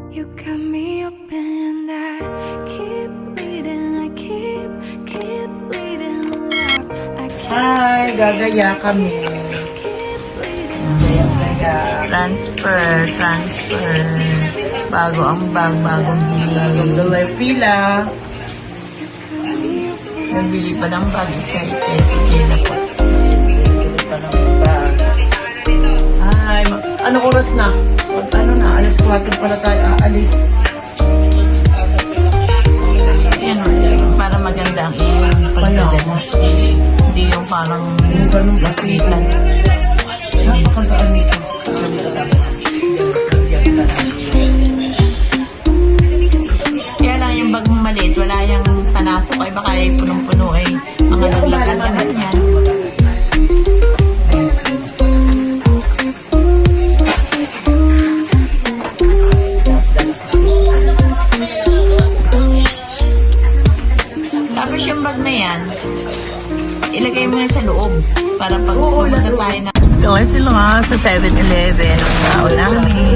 You got me open, I keep bleeding, I keep bleeding alive. I keep Hi, gagaya kami. Saya-saya. Transfer. Bago ang bag, bagong bili. Dulay pila. Nabili pa ng bag, isa si Gina po. Pa ng bag. Hi, anong oras na? Ano na, alas 4 pala tayo aalis. Yan, para maganda ang iyong pagdadala. Hindi yung parang Ganun kapitan. Napakagaan nito. Kaya lang yung bag mong maliit, wala yung panasok ay baka ay punong-puno ay mga naglagan naman yan. Tapos yung bag na yan, ilagay mo yan sa loob para pag pumunta tayo na. Doon sila nga sa 7-Eleven. Ang tao namin.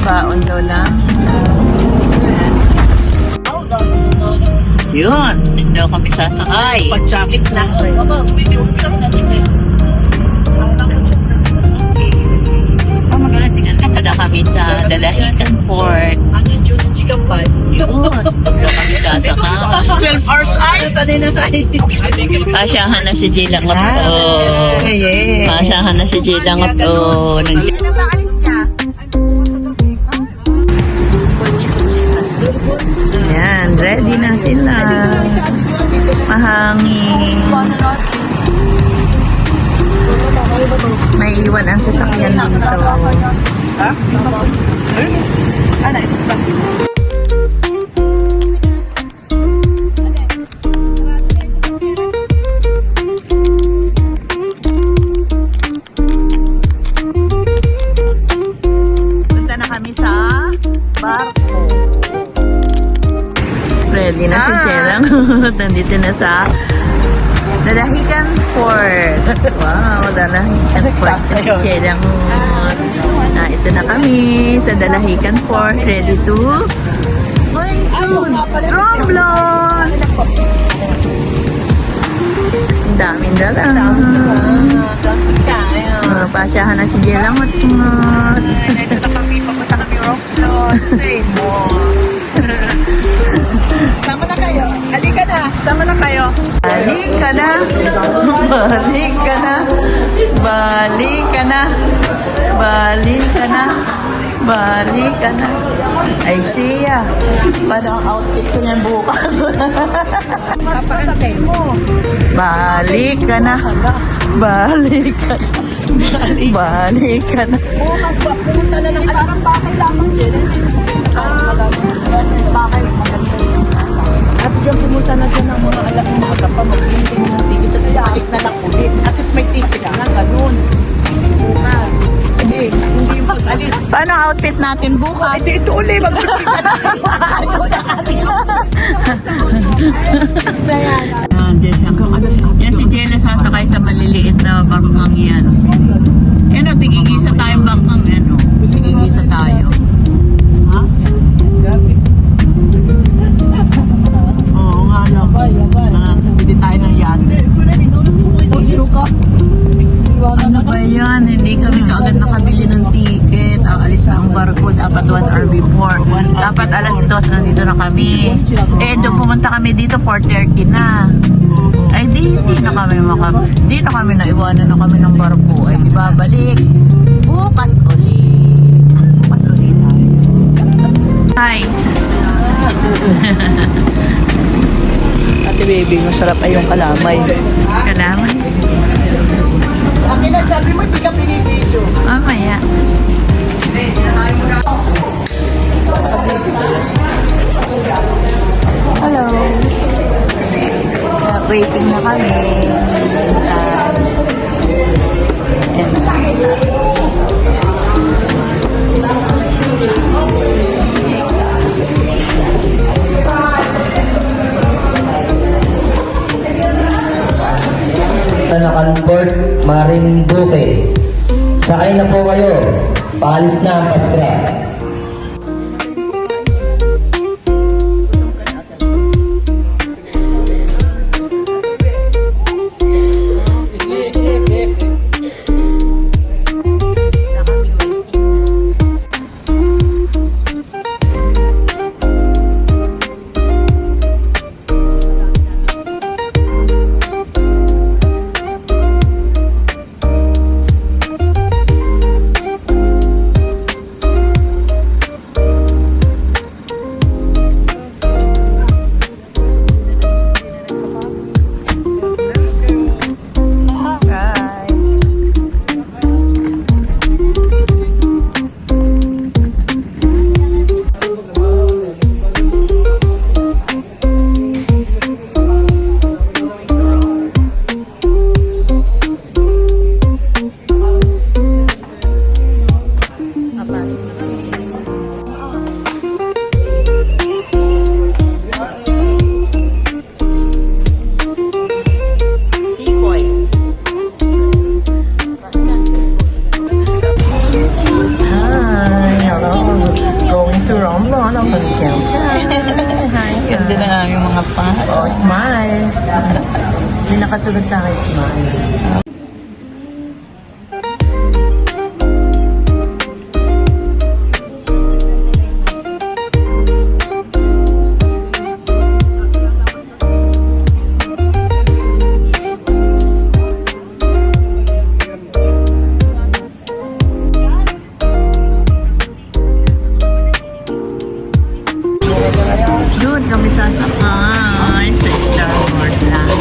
Baon daw lang. Yun, hindi daw kami sasakay. Pag-jacket lang. Nakada kami sa Dalahican Fort. Yun, hindi daw kami sasakay. 12 hours ay. Pasyahan na si Jila nga po. Pasyahan na si Jila nga po. Ayan, ready na sila. Mahangin. May iwan ang sasakyan dito. Ha? Ano? Punta na kami sa barko. Ready na si Chelang. Nandito na sa Dalahican Fort. Wow, Dalahican Fort. Si Chelang. Ito na kami sa Dalahican Fort. Ready to Romblon. Ang daming dala. Pasyahan na si Chelang at Ito na kami. Papunta kami Romblon. Say more. Sama na kayo. Halika na. Sama na kayo. Balik ka na. Balik ka na. Balik ka na. Balik ka na. Balik ka na. Ay siya. Paano ang outfit ko niyan bukas? Papasakay mo. Balik ka na. Balik ka na. Balik ka na. Bukas ba? Pumunta na lang. Parang bakay lamang din. Bakay. At diyan pumunta na dyan ang mga alam ng mga kapa. Mag-inting ng ticket. Tapos balik na lang ulit. At least may ticket na. Ganun. Bukas. Hindi yung pag-alis. Paano ang outfit natin bukas? Hindi, ito ulit. Mag-umpisa na. Na yan. Yan si Jella sasakay sa maliliit na bangkang yan. Yan o, tigigisa tayong bangkang yan o. Tigigisa tayo. Ha? Gabi. Oo nga no. Hindi tayo ng yate. Ano ba yan? Hindi kami kaagad nakabili ng ticket. Aalis na ang barko. Dapat 1 hour before. Dapat alas 2 nandito na kami. Doon pumunta kami dito 4:30 na. Ay hindi na kami hindi na kami naiwanan na kami ng barko. Ay di babalik. Bukas ulit. Bukas ulit tayo. Hi. Ate baby, masarap ay yung kalamay. Kalamay. Akin na, sabi mo, hindi ka pinipidyo. Mamaya. Hello. Waiting na kami. Transport Marinduque. Sakay na po kayo. Paalis na ang pascrap. Ganda na aming mga pat. Oh, smile. May nakasunod sa akin, smile. Doon kami sasakay sa Star Wars lang.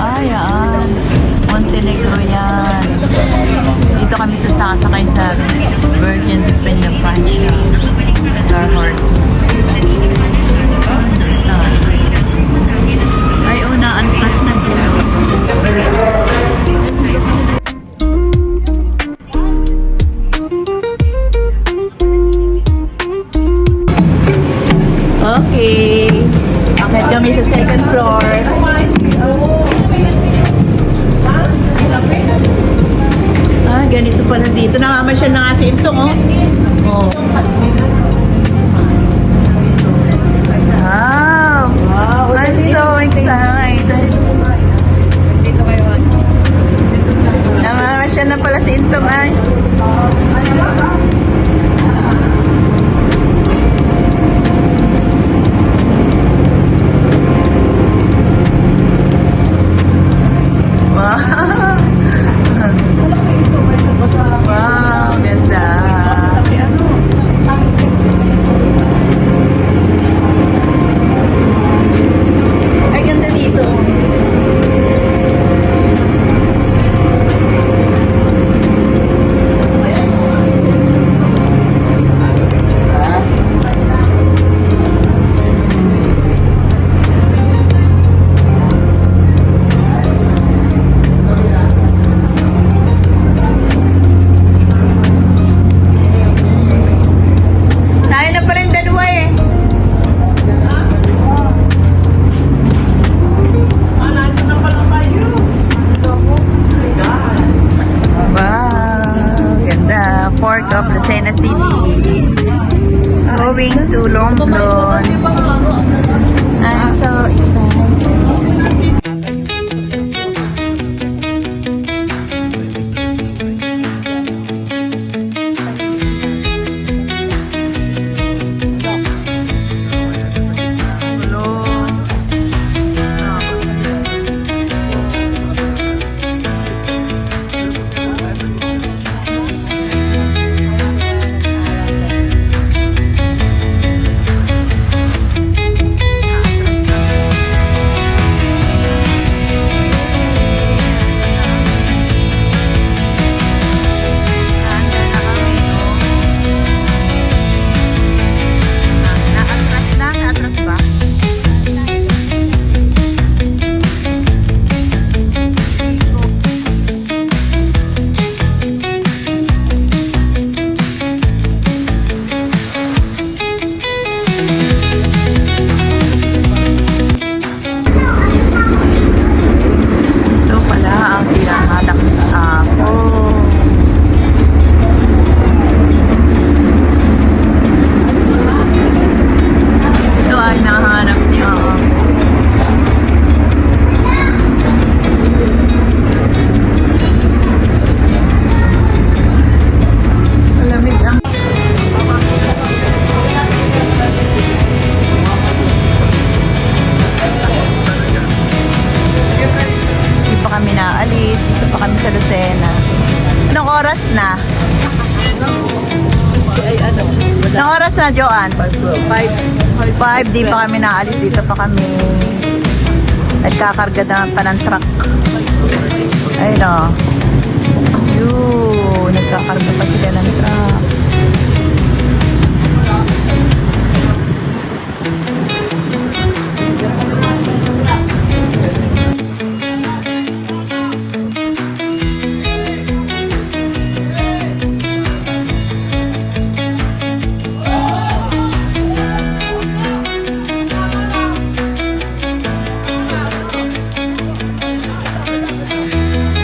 Ayan. Montenegro yan. Dito kami sasakay sa Virgin Dependent Francia. Star Wars. Ay, unaan pas na dito. Okay. Akit kami sa second floor. Ah, ganito pala dito. Namamasyal na nga si Intong, oh. Oh. Wow. I'm so excited. Namamasyal na pala si Intong, ay. Wow, ganda. Ay, ganda dito. oras na? Ay, ano? Anong oras na, Joanne? 5, di pa kami naalis. Dito pa kami. Nagkakarga na pa ng truck. Ayun o. Yun. Nagkakarga pa sila ng truck.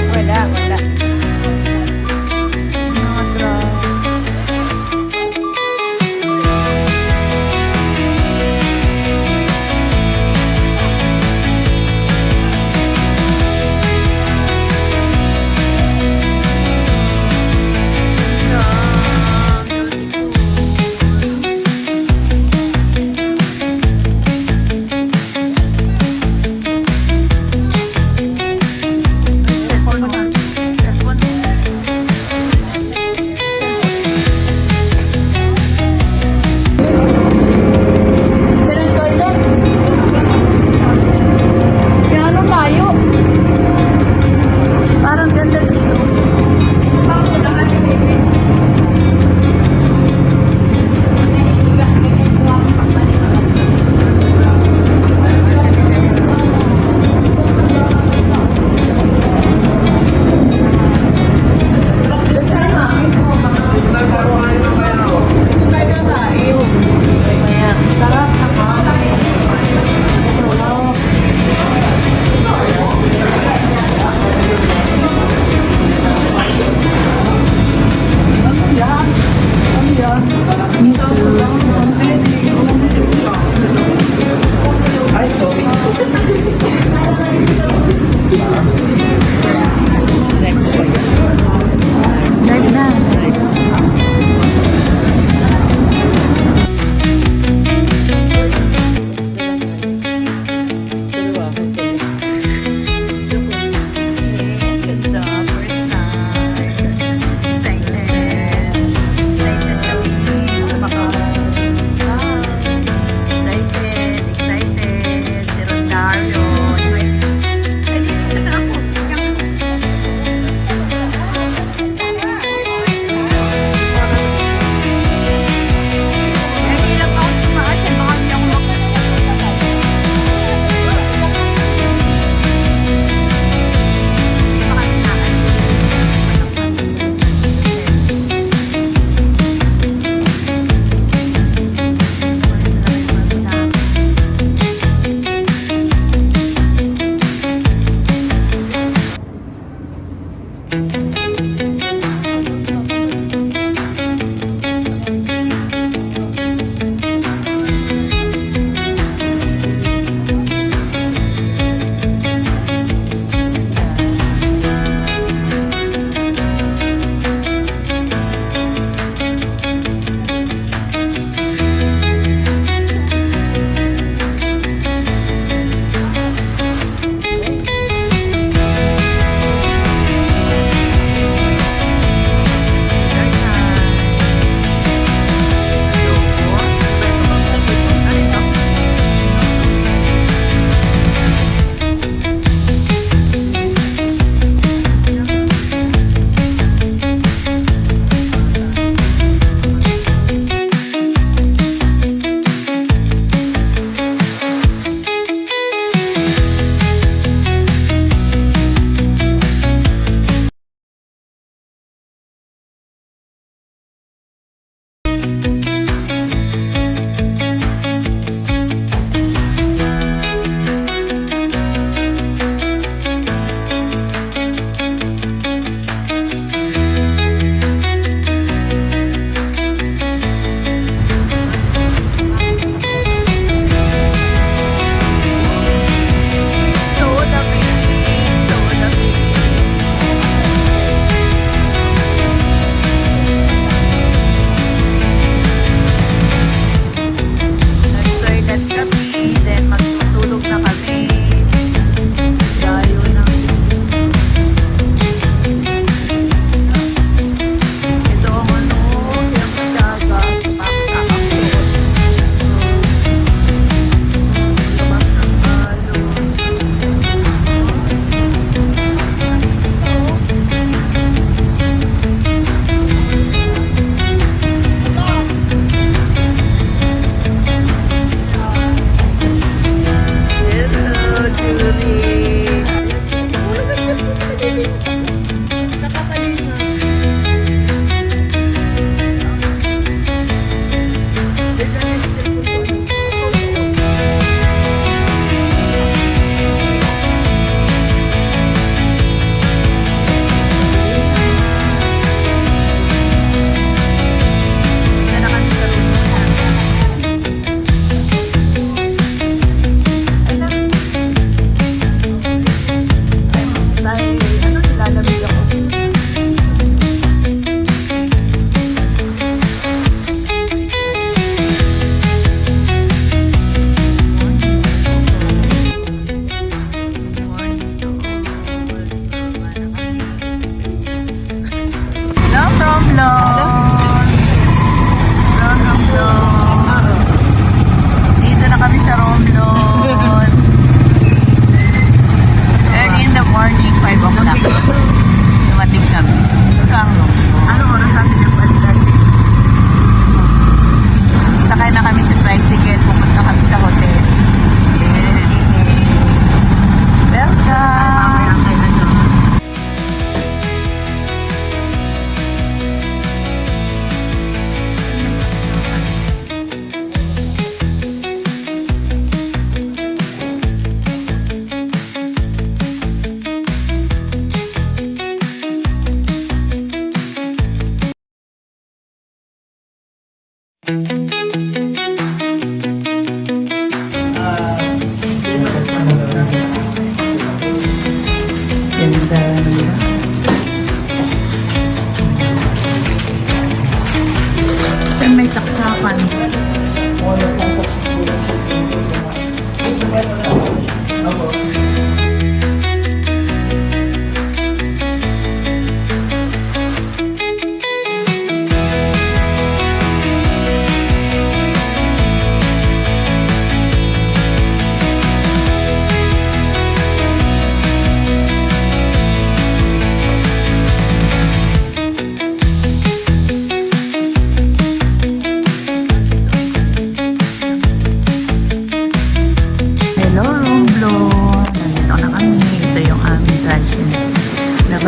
Wala. Mga truck.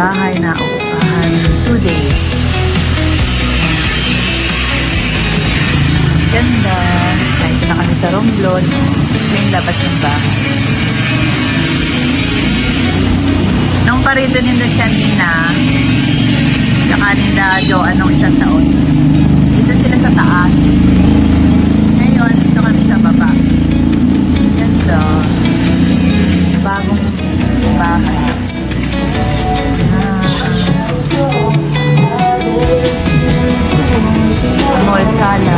bahay na uupahan 2 days. Ganda. Kahit na kami sa Romblon. Ito yung labas ng bahay. Nung parito ninda Chanina, saka ninda Jo, anong isang taon. Dito sila sa taas. Ngayon, dito kami sa baba. Ganda. Bagong bahay. Small sala.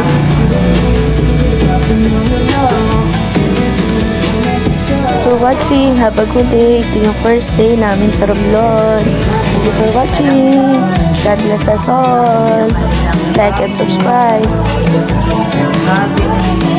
For watching. Have a good day. Ito yung first day namin sa Romblon. Thank you for watching. God bless us all. Like and subscribe. Grabe.